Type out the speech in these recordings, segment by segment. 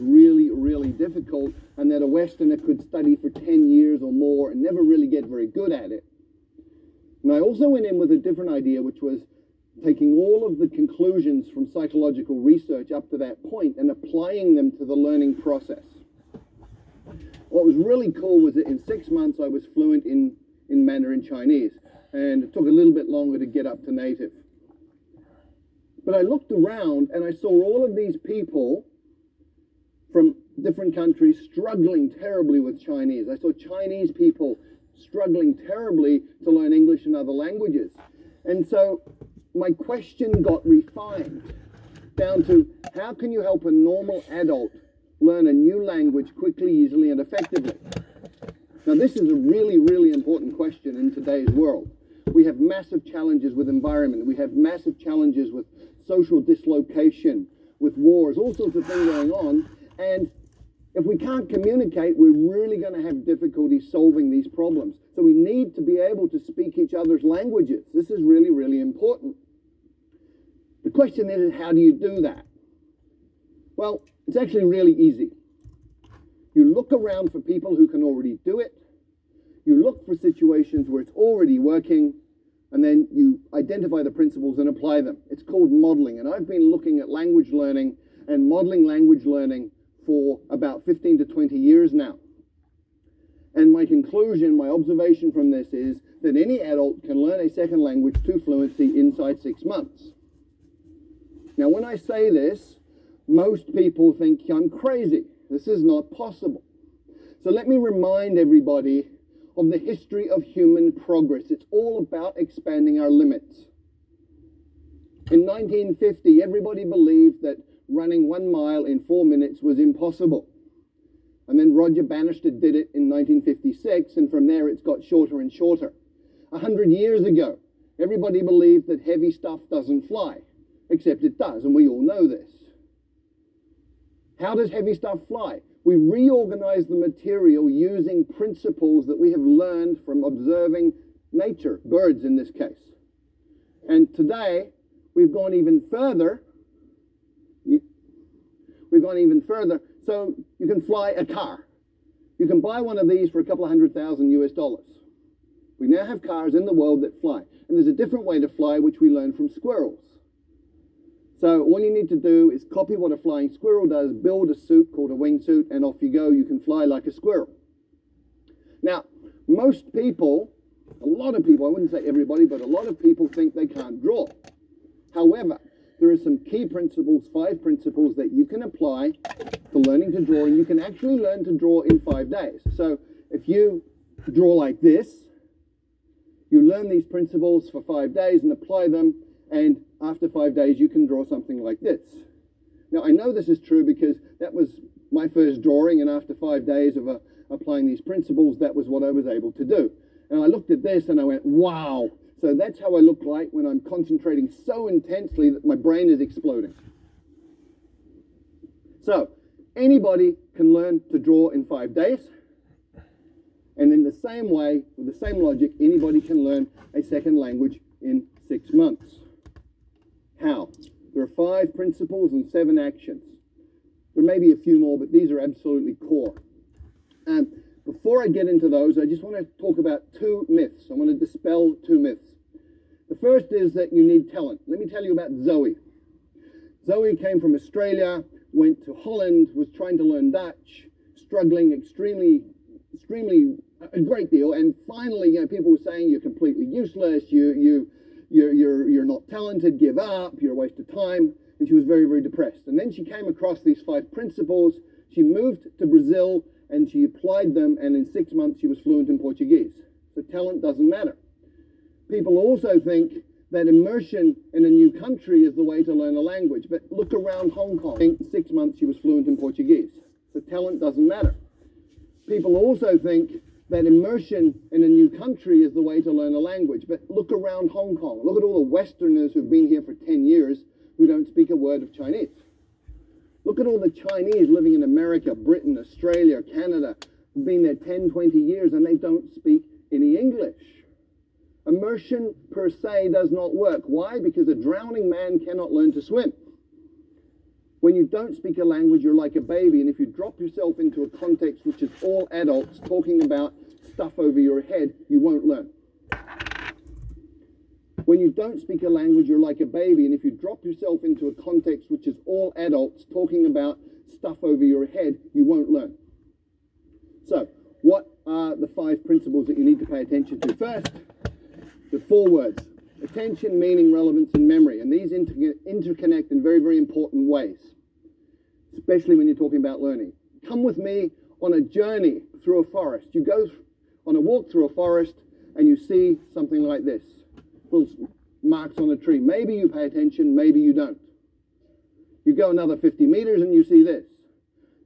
really, really difficult, and that a Westerner could study for 10 years or more and never really get very good at it. And I also went in with a different idea, which was taking all of the conclusions from psychological research up to that point and applying them to the learning process. What was really cool was that in 6 months I was fluent in Mandarin Chinese, and it took a little bit longer to get up to native. But I looked around and I saw all of these people from different countries struggling terribly with Chinese. I saw Chinese people struggling terribly to learn English and other languages. And so my question got refined down to, how can you help a normal adult learn a new language quickly, easily, and effectively? Now, this is a really, really important question in today's world. We have massive challenges with environment. We have massive challenges with social dislocation, with wars, all sorts of things going on. And if we can't communicate, we're really going to have difficulty solving these problems. So we need to be able to speak each other's languages. This is really, really important. The question is, how do you do that? Well, it's actually really easy. You look around for people who can already do it. You look for situations where it's already working, and then you identify the principles and apply them. It's called modeling, and I've been looking at language learning and modeling language learning for about 15 to 20 years now. And my conclusion, my observation from this is that any adult can learn a second language to fluency inside 6 months. Now, when I say this, most people think I'm crazy. This is not possible. So let me remind everybody of the history of human progress. It's all about expanding our limits. In 1950, everybody believed that running 1 mile in 4 minutes was impossible. And then Roger Bannister did it in 1956, and from there it's got shorter and shorter. 100 years ago, everybody believed that heavy stuff doesn't fly, except it does, and we all know this. How does heavy stuff fly? We reorganize the material using principles that we have learned from observing nature, birds in this case. And today, we've gone even further. So you can fly a car. You can buy one of these for a couple of $100,000 US. We now have cars in the world that fly. And there's a different way to fly, which we learned from squirrels. So all you need to do is copy what a flying squirrel does, build a suit called a wingsuit, and off you go. You can fly like a squirrel. Now, most people, a lot of people, I wouldn't say everybody, but a lot of people think they can't draw. However, there are some key principles, 5 principles that you can apply to learning to draw, and you can actually learn to draw in 5 days. So if you draw like this, you learn these principles for 5 days and apply them, and after 5 days, you can draw something like this. Now, I know this is true because that was my first drawing, and after 5 days of applying these principles, that was what I was able to do. And I looked at this and I went, wow. So that's how I look like when I'm concentrating so intensely that my brain is exploding. So anybody can learn to draw in 5 days. And in the same way, with the same logic, anybody can learn a second language in 6 months. How? There are 5 principles and 7 actions. There may be a few more, but these are absolutely core. And before I get into those, I just want to talk about 2 myths. I want to dispel 2 myths. The first is that you need talent. Let me tell you about Zoe. Zoe came from Australia, went to Holland, was trying to learn Dutch, struggling extremely, a great deal. And finally, people were saying you're completely useless, you're not talented, give up, you're a waste of time. And she was very, very depressed. And then she came across these 5 principles. She moved to Brazil and she applied them, and in 6 months she was fluent in Portuguese. So talent doesn't matter. People also think that immersion in a new country is the way to learn a language. But look around Hong Kong. In 6 months she was fluent in Portuguese. So talent doesn't matter. People also think that immersion in a new country is the way to learn a language. But look around Hong Kong. Look at all the Westerners who've been here for 10 years who don't speak a word of Chinese. Look at all the Chinese living in America, Britain, Australia, Canada, who've been there 10, 20 years, and they don't speak any English. Immersion per se does not work. Why? Because a drowning man cannot learn to swim. When you don't speak a language, you're like a baby, and if you drop yourself into a context which is all adults talking about stuff over your head, you won't learn. When you don't speak a language, you're like a baby, and if you drop yourself into a context which is all adults talking about stuff over your head, you won't learn. So, what are the 5 principles that you need to pay attention to? First, the 4 words: attention, meaning, relevance, and memory. And these interconnect in very, very important ways, especially when you're talking about learning. Come with me on a journey through a forest. You go on a walk through a forest and you see something like this. Little marks on a tree. Maybe you pay attention, maybe you don't. You go another 50 meters and you see this.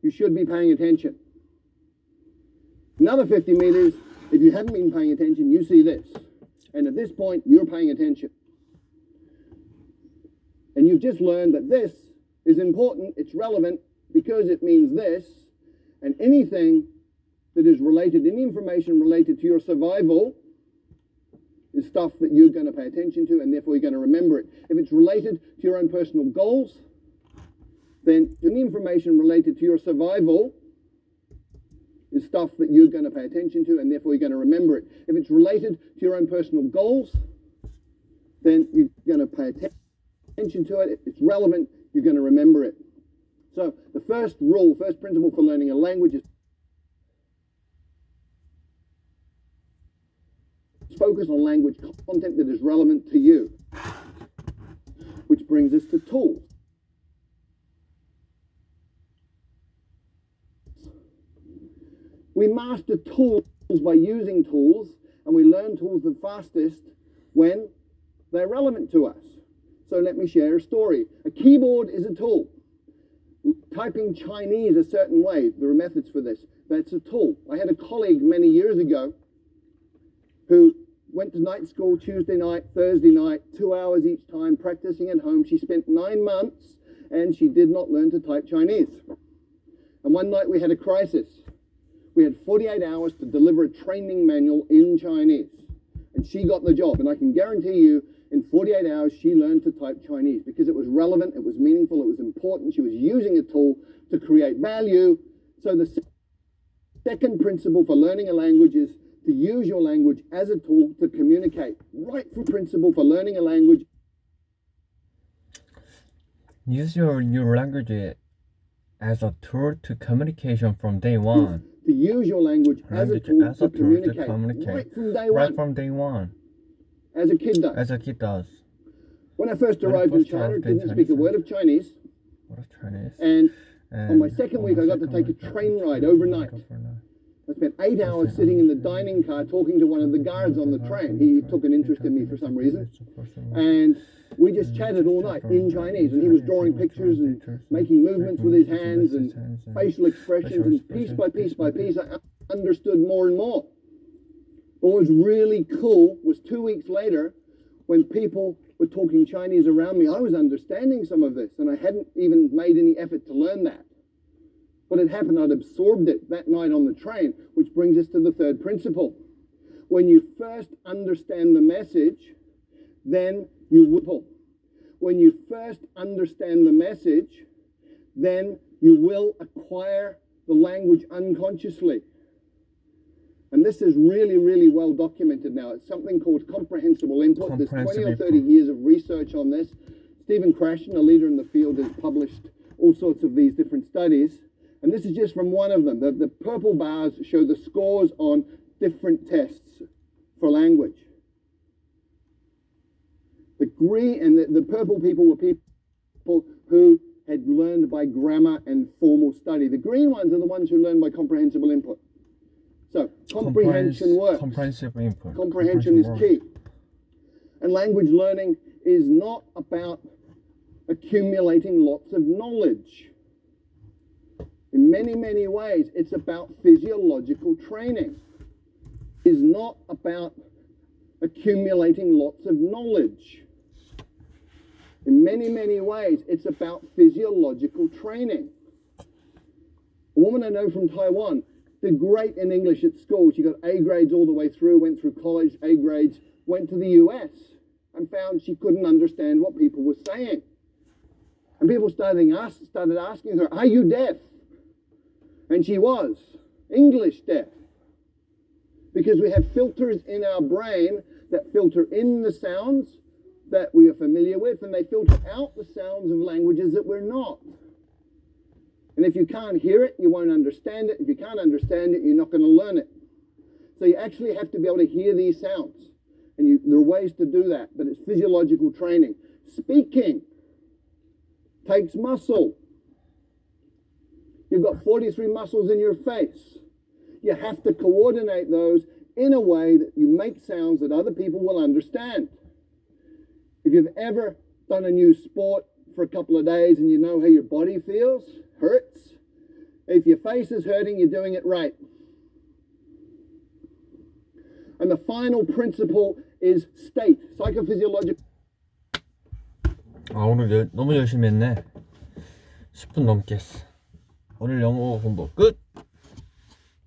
You should be paying attention. Another 50 meters, if you haven't been paying attention, you see this. And at this point, you're paying attention. And you've just learned that this is important, it's relevant, because it means this, and anything that is related, any information related to your survival is stuff that you're going to pay attention to, and therefore you're going to remember it. If it's related to your own personal goals, then any information related to your survival is stuff that you're going to pay attention to, and therefore you're going to remember it. If it's related to your own personal goals, then you're going to pay attention to it. If it's relevant, you're going to remember it. So the first rule, first principle for learning a language is focus on language content that is relevant to you. Which brings us to tools. We master tools by using tools, and we learn tools the fastest when they're relevant to us. So let me share a story. A keyboard is a tool. Typing Chinese a certain way, there are methods for this. That's a tool. I had a colleague many years ago who went to night school Tuesday night, Thursday night, 2 hours each time, practicing at home. She spent 9 months and she did not learn to type Chinese. And one night we had a crisis. We had 48 hours to deliver a training manual in Chinese. And she got the job. And I can guarantee you, in 48 hours, she learned to type Chinese because it was relevant, it was meaningful, it was important. She was using a tool to create value. So the second principle for learning a language is to use your language as a tool to communicate. Right from principle for learning a language. Use your language as a tool to communication from day one. To use your language as a tool to communicate. Right from day one. As a kid does. As a kid does. When I first arrived in China, I didn't speak a word of Chinese. And on my second week, I got to take a train ride overnight. I spent 8 hours sitting in the dining car talking to one of the guards on the train. He took an interest in me for some reason. And we just chatted all night in Chinese. And he was drawing pictures and making movements with his hands and facial expressions. And piece by piece by piece, I understood more and more. But what was really cool was 2 weeks later, when people were talking Chinese around me, I was understanding some of this. And I hadn't even made any effort to learn that. What had happened, I'd absorbed it that night on the train, which brings us to the third principle. When you first understand the message, then you will. When you first understand the message, then you will acquire the language unconsciously. And this is really, really well documented now. It's something called comprehensible input. There's 20 or 30 years of research on this. Stephen Krashen, a leader in the field, has published all sorts of these different studies. And this is just from one of them. The purple bars show the scores on different tests for language. The green and the purple people were people who had learned by grammar and formal study. The green ones are the ones who learned by comprehensible input. So comprehension works. Comprehensive input. Comprehension is key. And language learning is not about accumulating lots of knowledge. In many, many ways, it's about physiological training. It's not about accumulating lots of knowledge. In many, many ways, it's about physiological training. A woman I know from Taiwan did great in English at school. She got A grades all the way through, went through college, A grades, went to the US and found she couldn't understand what people were saying. And people started asking her, are you deaf? And she was English deaf. Because we have filters in our brain that filter in the sounds that we are familiar with, and they filter out the sounds of languages that we're not. And if you can't hear it, you won't understand it. If you can't understand it, you're not going to learn it. So you actually have to be able to hear these sounds. And there are ways to do that, but it's physiological training. Speaking takes muscle. You've got 43 muscles in your face. You have to coordinate those in a way that you make sounds that other people will understand. If you've ever done a new sport for a couple of days and you know how your body feels, hurts, if your face is hurting, you're doing it right. And the final principle is state, psychophysiological. 오늘 너무 열심히 했네. 10분 넘게 했어. 오늘 영어 공부 끝!